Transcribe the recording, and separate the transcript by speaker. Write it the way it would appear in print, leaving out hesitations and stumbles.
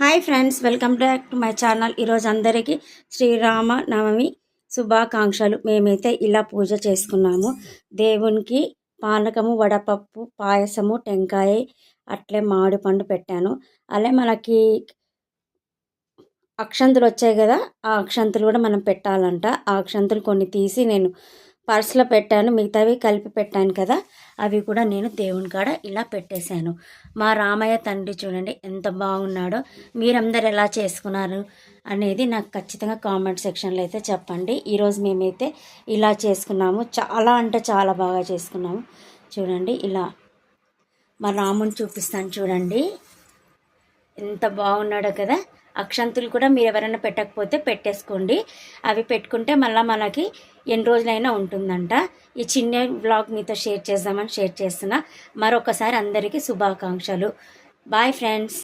Speaker 1: Hi friends, welcome back to my channel. ఈరోజు అందరికీ శ్రీరామ నవమి శుభాకాంక్షలు. మేమైతే ఇలా పూజ చేసుకున్నాము. దేవునికి పానకము, వడపప్పు, పాయసము, టెంకాయ, అట్లే మామిడి పండు పెట్టాను. అలా మనకి అక్షంతులు వచ్చాయి కదా, ఆ అక్షంతులు కూడా మనం పెట్టాలంట. ఆ అక్షంతులు కొన్ని తీసి నేను పర్సులో పెట్టాను, మిగతావి కలిపి పెట్టాను కదా, అవి కూడా నేను దేవుని కాడ ఇలా పెట్టేశాను. మా రామయ్య తండ్రి చూడండి ఎంత బాగున్నాడో. మీరందరు ఎలా చేసుకున్నారు అనేది నాకు ఖచ్చితంగా కామెంట్ సెక్షన్లో అయితే చెప్పండి. ఈరోజు మేమైతే ఇలా చేసుకున్నాము. చాలా అంటే చాలా బాగా చేసుకున్నాము. చూడండి, ఇలా మా రాముని చూపిస్తాను చూడండి, ఎంత బాగున్నాడో కదా. అక్షంతులు కూడా మీరు ఎవరైనా పెట్టకపోతే పెట్టేసుకోండి. అవి పెట్టుకుంటే మళ్ళీ మనకి ఎన్ని రోజులైనా ఉంటుందంట. ఈ చిన్న వ్లాగ్ మీతో షేర్ చేద్దామని షేర్ చేస్తున్నా. మరొకసారి అందరికీ శుభాకాంక్షలు. Bye friends.